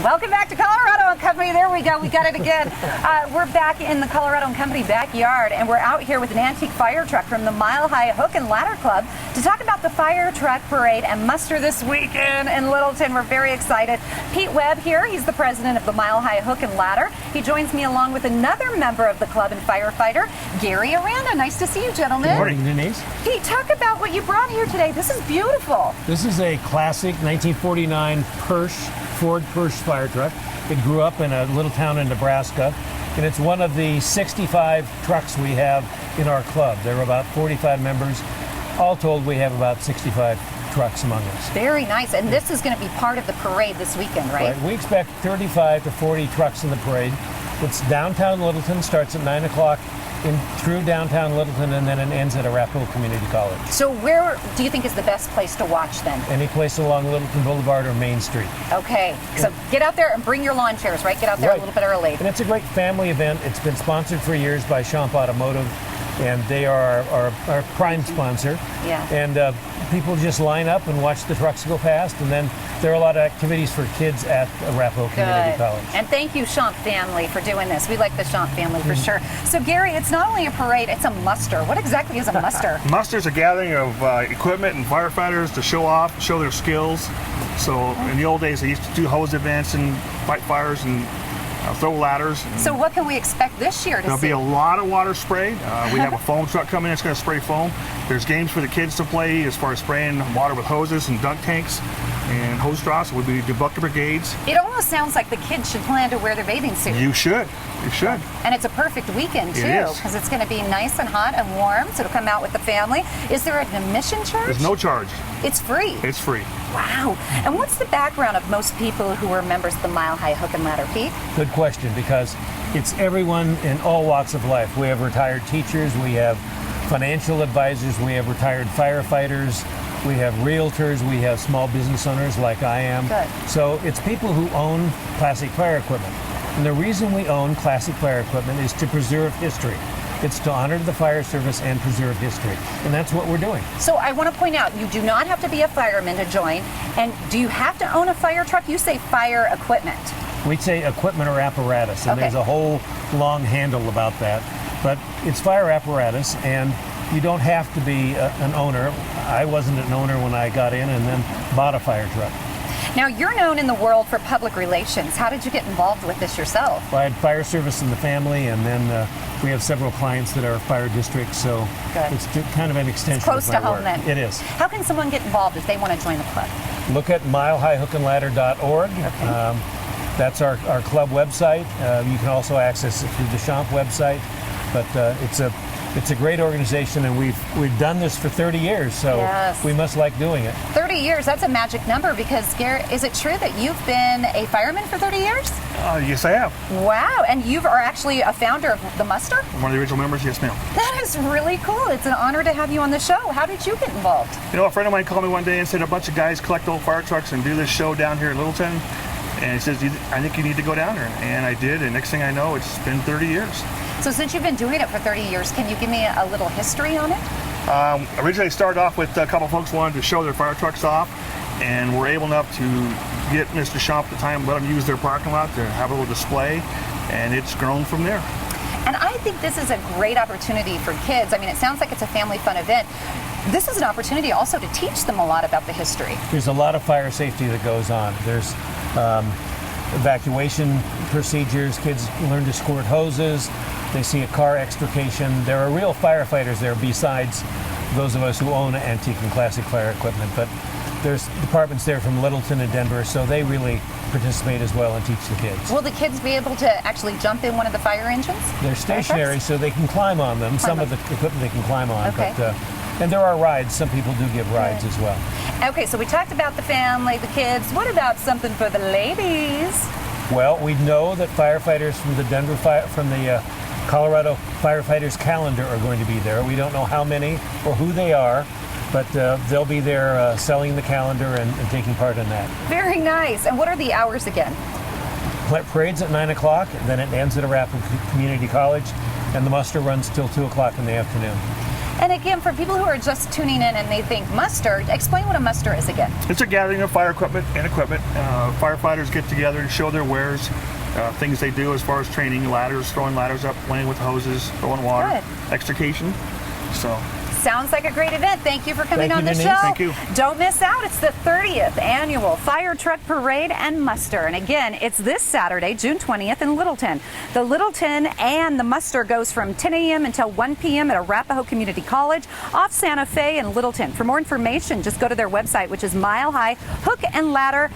Welcome back to Colorado and Company. There we go. We got it again. We're back in the Colorado and Company backyard, and we're out here with an antique fire truck from the Mile High Hook and Ladder Club to talk about the fire truck parade and muster this weekend in Littleton. We're very excited. Pete Webb here. He's the president of the Mile High Hook and Ladder. He joins me along with another member of the club and firefighter, Gary Aranda. Nice to see you, gentlemen. Good morning, Denise. Pete, talk about what you brought here today. This is beautiful. This is a classic 1949 Ford Persh fire truck. It grew up in a little town in Nebraska, and it's one of the 65 trucks we have in our club. There are about 45 members. All told, we have about 65 trucks among us. Very nice. And this is going to be part of the parade this weekend, right? We expect 35 to 40 trucks in the parade. It's downtown Littleton, starts at 9 o'clock in through downtown Littleton, and then it ends at Arapahoe Community College. So where do you think is the best place to watch then? Any place along Littleton Boulevard or Main Street. Okay, so get out there and bring your lawn chairs, right? Get out there a little bit early. And it's a great family event. It's been sponsored for years by Champ Automotive, and they are our prime sponsor. Yeah. And people just line up and watch the trucks go past, and then there are a lot of activities for kids at Arapahoe Community College. And thank you, Champ family, for doing this. We like the Champ family for sure. So Gary, it's not only a parade, it's a muster. What exactly is a muster? Muster is a gathering of equipment and firefighters to show off, show their skills. So in the old days, they used to do hose events and fight fires and throw ladders. So what can we expect this year to There'll see? be a lot of water sprayed. We have a foam truck coming in. It's going to spray foam. There's games for the kids to play as far as spraying water with hoses and dunk tanks and hose straws. We'll be the bucket brigades. It almost sounds like the kids should plan to wear their bathing suit. You should. You should. And it's a perfect weekend, too, It is. because it's going to be nice and hot and warm, so it'll come out with the family. Is there an admission charge? There's no charge. It's free. It's free. Wow. And what's the background of most people who are members of the Mile High Hook and Ladder, Pete? Good question, because it's everyone in all walks of life. We have retired teachers, we have financial advisors, we have retired firefighters, we have realtors, we have small business owners like I am. Good. So it's people who own classic fire equipment. And the reason we own classic fire equipment is to preserve history. It's to honor the fire service and preserve history. And that's what we're doing. So I want to point out, you do not have to be a fireman to join. And do you have to own a fire truck? You say fire equipment. We'd say equipment or apparatus, and Okay. there's a whole long handle about that. But it's fire apparatus, and you don't have to be an owner. I wasn't an owner when I got in and then bought a fire truck. Now, you're known in the world for public relations. How did you get involved with this yourself? Well, I had fire service in the family, and then we have several clients that are fire districts, so Good. it's kind of an extension It's close of my to home work. then. It is. How can someone get involved if they want to join the club? Look at milehighhookandladder.org. Okay. That's our club website. You can also access it through the Champ website, but it's a great organization, and we've done this for 30 years, so Yes. we must like doing it. 30 years, that's a magic number, because Garrett, is it true that you've been a fireman for 30 years? Yes, I have. Wow, and you are actually a founder of the muster? One of the original members. Yes, ma'am. That is really cool. It's an honor to have you on the show. How did you get involved? You know, a friend of mine called me one day and said a bunch of guys collect old fire trucks and do this show down here in Littleton. And he says, I think you need to go down there. And I did, and next thing I know, it's been 30 years. So since you've been doing it for 30 years, can you give me a little history on it? Originally started off with a couple folks wanted to show their fire trucks off, and we're able enough to get Mr. Champ at the time, let them use their parking lot to have a little display, and it's grown from there. And I think this is a great opportunity for kids. I mean, it sounds like it's a family fun event. This is an opportunity also to teach them a lot about the history. There's a lot of fire safety that goes on. There's evacuation procedures. Kids learn to squirt hoses. They see a car extrication. There are real firefighters there besides those of us who own antique and classic fire equipment. But there's departments there from Littleton and Denver, so they really participate as well and teach the kids. Will the kids be able to actually jump in one of the fire engines? They're stationary, so they can climb on them. Some of the equipment they can climb on. Okay. But, and there are rides. Some people do give rides as well. Okay, so we talked about the family, the kids. What about something for the ladies? Well, we know that firefighters from the Colorado Firefighters Calendar are going to be there. We don't know how many or who they are, but they'll be there selling the calendar and taking part in that. Very nice. And what are the hours again? Parade's at 9 o'clock, then it ends at Arapahoe Community College, and the muster runs till 2 o'clock in the afternoon. And again, for people who are just tuning in and they think muster, explain what a muster is again. It's a gathering of fire equipment and equipment. Firefighters get together and show their wares, things they do as far as training, ladders, throwing ladders up, playing with hoses, throwing water, Good. extrication. So. Sounds like a great event. Thank you for coming Thank on you, the Denise. show. Thank you. Don't miss out. It's the 30th annual Fire Truck Parade and Muster. And again, it's this Saturday, June 20th in Littleton. The Littleton and the muster goes from 10 a.m. until 1 p.m. at Arapahoe Community College off Santa Fe in Littleton. For more information, just go to their website, which is milehighhookandladder.org.